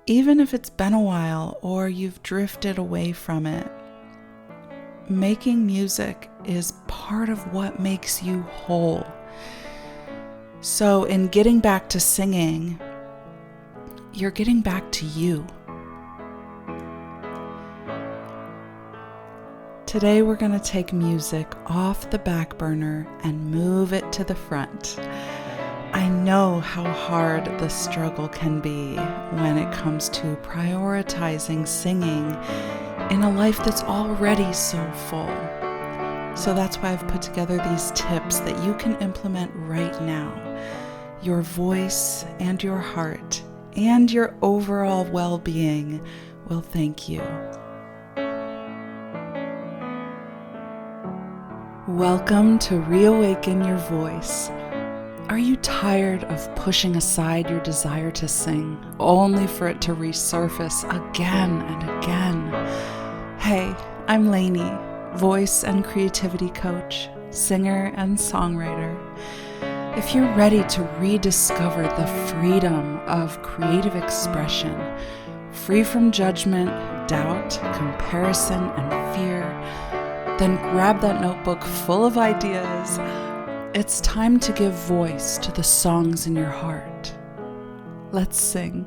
Even if it's been a while or you've drifted away from it, making music is part of what makes you whole. So in getting back to singing, you're getting back to you. Today we're going to take music off the back burner and move it to the front. I know how hard the struggle can be when it comes to prioritizing singing in a life that's already so full. So that's why I've put together these tips that you can implement right now. Your voice and your heart and your overall well-being will thank you. Welcome to Reawaken Your Voice. Are you tired of pushing aside your desire to sing, only for it to resurface again and again? Hey, I'm Lainey, voice and creativity coach, singer and songwriter. If you're ready to rediscover the freedom of creative expression, free from judgment, doubt, comparison, and fear, then grab that notebook full of ideas. It's time to give voice to the songs in your heart. Let's sing.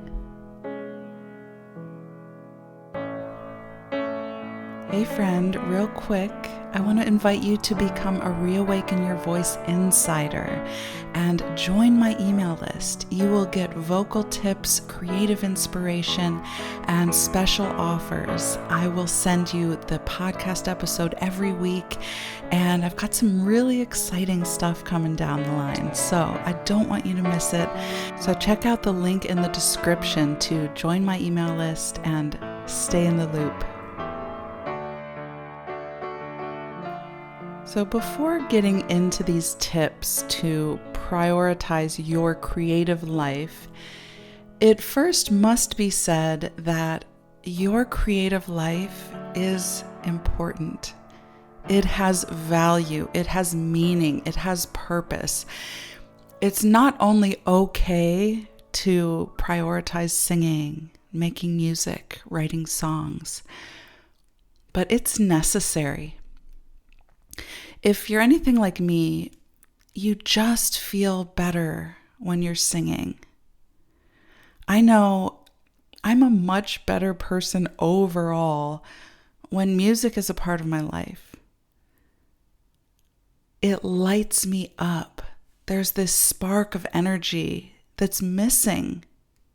Hey friend, real quick, I want to invite you to become a Reawaken Your Voice insider and join my email list. You will get vocal tips, creative inspiration, and special offers. I will send you the podcast episode every week, and I've got some really exciting stuff coming down the line, so I don't want you to miss it. So check out the link in the description to join my email list and stay in the loop. So before getting into these tips to prioritize your creative life, it first must be said that your creative life is important. It has value, it has meaning, it has purpose. It's not only okay to prioritize singing, making music, writing songs, but it's necessary. If you're anything like me, you just feel better when you're singing. I know I'm a much better person overall when music is a part of my life. It lights me up. There's this spark of energy that's missing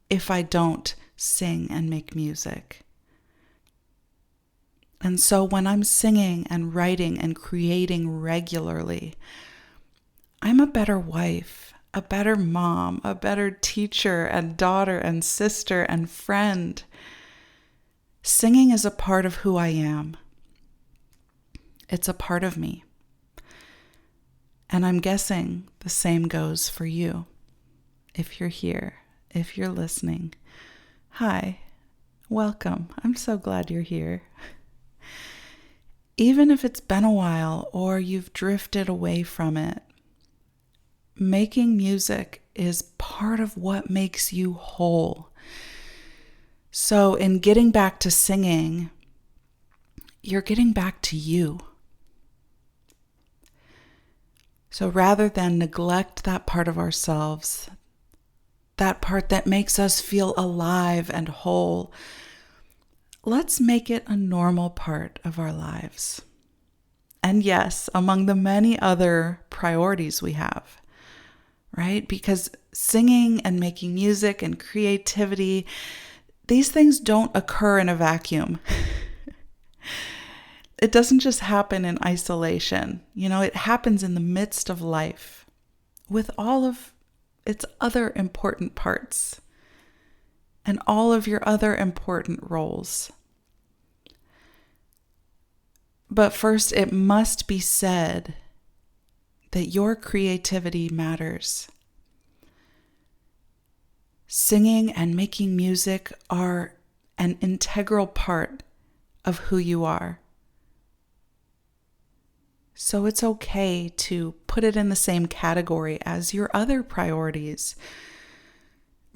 if I don't sing and make music. And so when I'm singing and writing and creating regularly, I'm a better wife, a better mom, a better teacher and daughter and sister and friend. Singing is a part of who I am. It's a part of me. And I'm guessing the same goes for you. If you're here, if you're listening, hi, welcome. I'm so glad you're here. Even if it's been a while or you've drifted away from it, making music is part of what makes you whole. So in getting back to singing, you're getting back to you. So rather than neglect that part of ourselves, that part that makes us feel alive and whole, let's make it a normal part of our lives. And yes, among the many other priorities we have, right? Because singing and making music and creativity, these things don't occur in a vacuum. It doesn't just happen in isolation. It happens in the midst of life with all of its other important parts and all of your other important roles. But first, it must be said that your creativity matters. Singing and making music are an integral part of who you are. So it's okay to put it in the same category as your other priorities.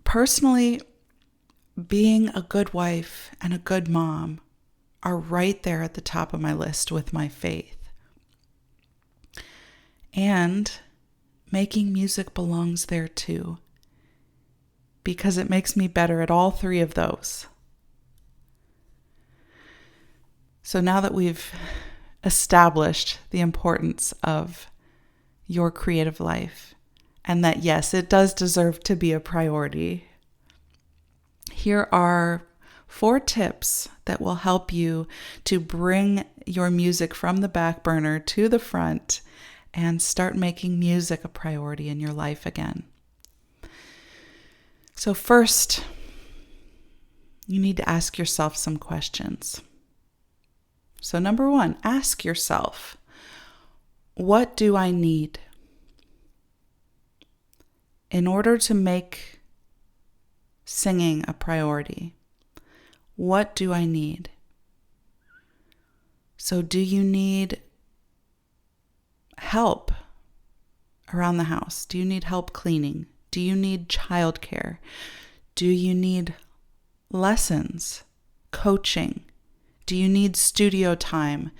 Personally, being a good wife and a good mom are right there at the top of my list with my faith. And making music belongs there too, because it makes me better at all three of those. So now that we've established the importance of your creative life, and that yes, it does deserve to be a priority, here are 4 tips that will help you to bring your music from the back burner to the front and start making music a priority in your life again. So first, you need to ask yourself some questions. So number 1, ask yourself, what do I need in order to make singing a priority? What do I need? So do you need help around the house? Do you need help cleaning? Do you need childcare? Do you need lessons, coaching? Do you need studio time?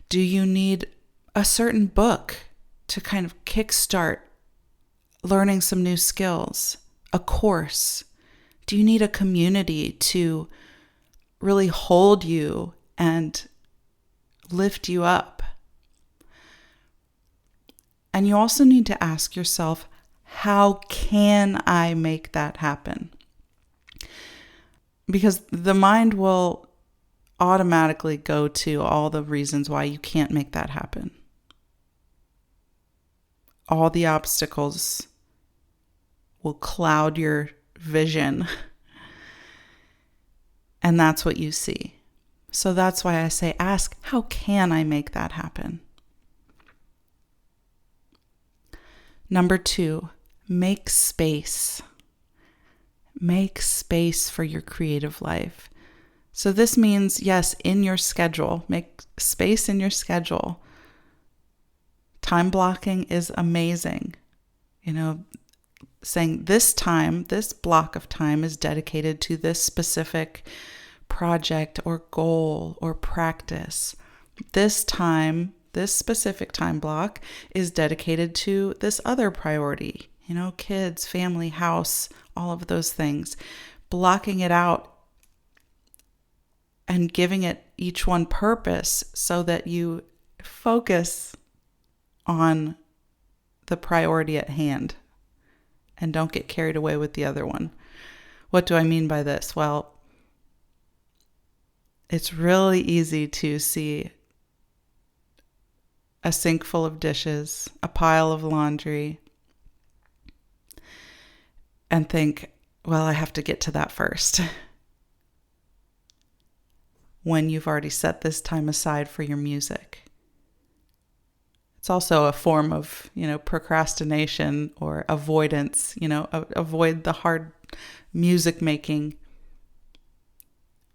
Do you need a certain book to kind of kickstart learning some new skills? A course? Do you need a community to really hold you and lift you up? And you also need to ask yourself, how can I make that happen? Because the mind will automatically go to all the reasons why you can't make that happen. All the obstacles will cloud your vision. And that's what you see. So that's why I say, ask, how can I make that happen? Number 2, make space. Make space for your creative life. So this means, yes, in your schedule, make space in your schedule. Time blocking is amazing. Saying this time, this block of time is dedicated to this specific project or goal or practice. This time, this specific time block is dedicated to this other priority, kids, family, house, all of those things. Blocking it out and giving it each one purpose so that you focus on the priority at hand and don't get carried away with the other one. What do I mean by this? Well, it's really easy to see a sink full of dishes, a pile of laundry, and think, well, I have to get to that first. When you've already set this time aside for your music. It's also a form of, procrastination or avoidance, avoid the hard music making.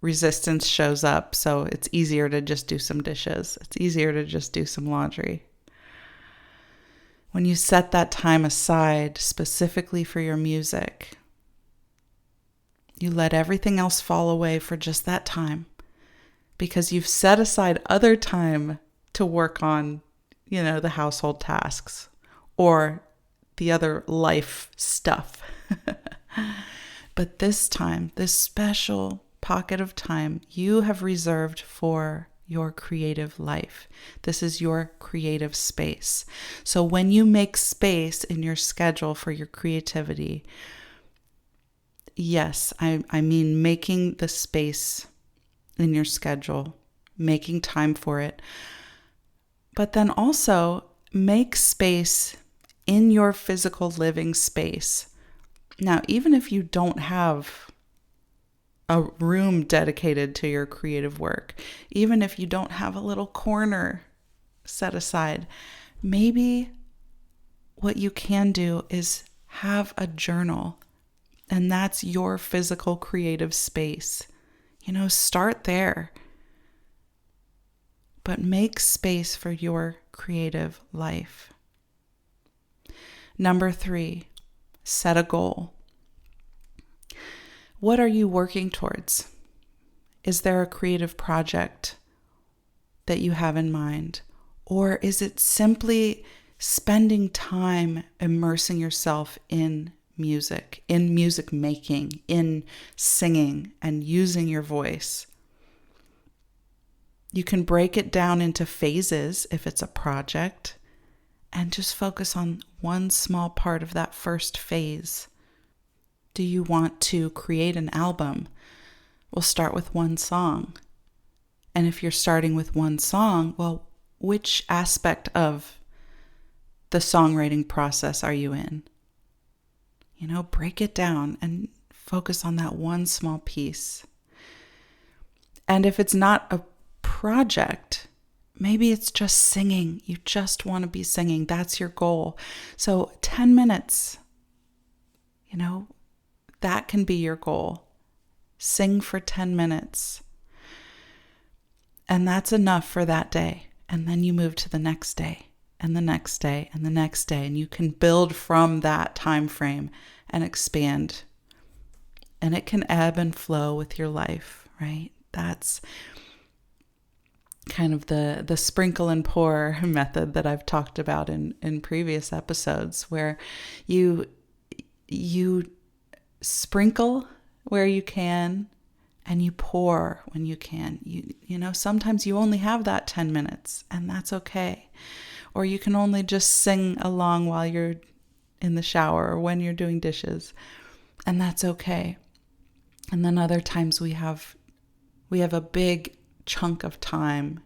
Resistance shows up, so it's easier to just do some dishes. It's easier to just do some laundry. When you set that time aside specifically for your music, you let everything else fall away for just that time. Because you've set aside other time to work on, the household tasks or the other life stuff. But this time, this special pocket of time, you have reserved for your creative life. This is your creative space. So when you make space in your schedule for your creativity, yes, I mean making the space in your schedule, making time for it. But then also make space in your physical living space. Now, even if you don't have a room dedicated to your creative work, even if you don't have a little corner set aside, maybe what you can do is have a journal, and that's your physical creative space. Start there. But make space for your creative life. Number 3, set a goal. What are you working towards? Is there a creative project that you have in mind? Or is it simply spending time immersing yourself in music making, in singing, and using your voice? You can break it down into phases if it's a project, and just focus on one small part of that first phase. Do you want to create an album? We'll start with one song. And if you're starting with one song, well, which aspect of the songwriting process are you in? Break it down and focus on that one small piece. And if it's not a project, maybe it's just singing. You just want to be singing. That's your goal. So 10 minutes, that can be your goal. Sing for 10 minutes. And that's enough for that day. And then you move to the next day and the next day and the next day. And you can build from that time frame and expand. And it can ebb and flow with your life, right? That's kind of the sprinkle and pour method that I've talked about in previous episodes, where you sprinkle where you can and you pour when you can. Sometimes you only have that 10 minutes, and that's okay. Or you can only just sing along while you're in the shower or when you're doing dishes, and that's okay. And then other times we have a big chunk of time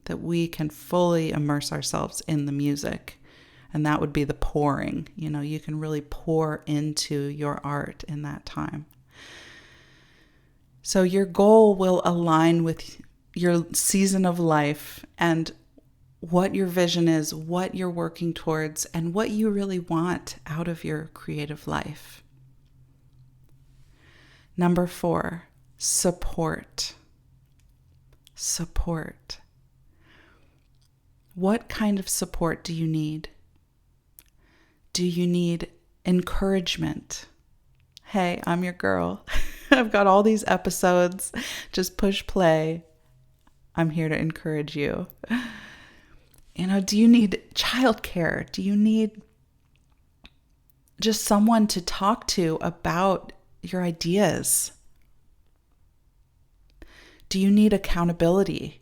that we can fully immerse ourselves in the music. And that would be the pouring. You can really pour into your art in that time. So your goal will align with your season of life and what your vision is, what you're working towards, and what you really want out of your creative life. Number 4, support. Support. What kind of support do you need? Do you need encouragement? Hey, I'm your girl. I've got all these episodes. Just push play. I'm here to encourage you. Do you need childcare? Do you need just someone to talk to about your ideas? Do you need accountability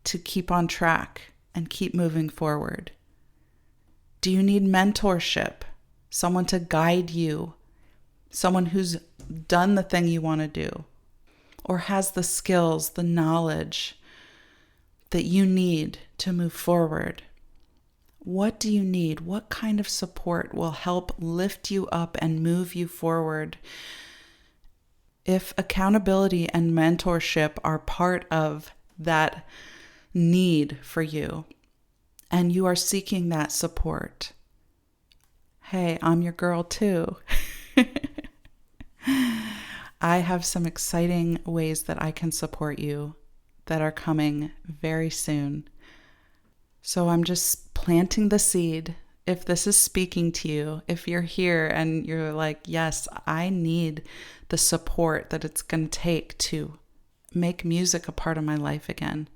to keep on track and keep moving forward? Do you need mentorship? Someone to guide you? Someone who's done the thing you want to do, or has the skills, the knowledge that you need to move forward? What do you need? What kind of support will help lift you up and move you forward? If accountability and mentorship are part of that need for you, and you are seeking that support, hey, I'm your girl too. I have some exciting ways that I can support you that are coming very soon. So I'm just planting the seed. If this is speaking to you, if you're here and you're like, yes, I need the support that it's going to take to make music a part of my life again,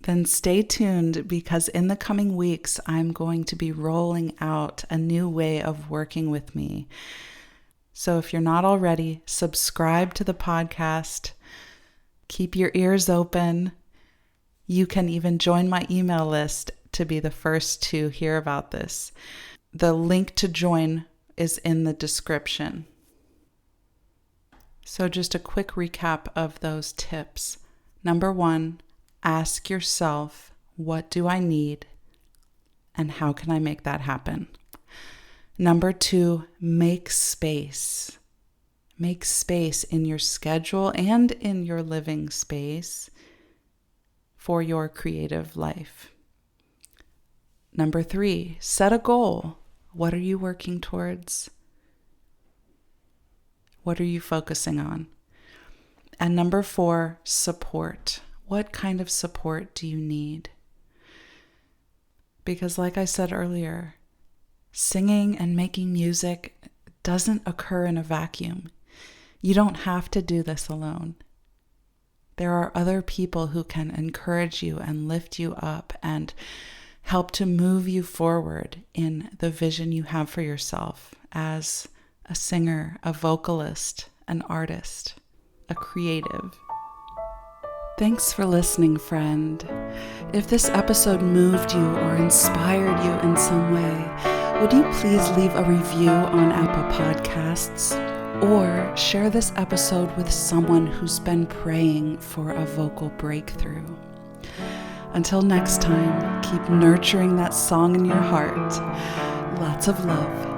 then stay tuned, because in the coming weeks, I'm going to be rolling out a new way of working with me. So if you're not already, subscribe to the podcast. Keep your ears open. You can even join my email list to be the first to hear about this. The link to join is in the description. So just a quick recap of those tips. Number 1, ask yourself, what do I need and how can I make that happen? Number 2, make space. Make space in your schedule and in your living space for your creative life. Number 3, set a goal. What are you working towards? What are you focusing on? And number 4, support. What kind of support do you need? Because like I said earlier, singing and making music doesn't occur in a vacuum. You don't have to do this alone. There are other people who can encourage you and lift you up and help to move you forward in the vision you have for yourself as a singer, a vocalist, an artist, a creative. Thanks for listening, friend. If this episode moved you or inspired you in some way, would you please leave a review on Apple Podcasts or share this episode with someone who's been praying for a vocal breakthrough? Until next time, keep nurturing that song in your heart. Lots of love.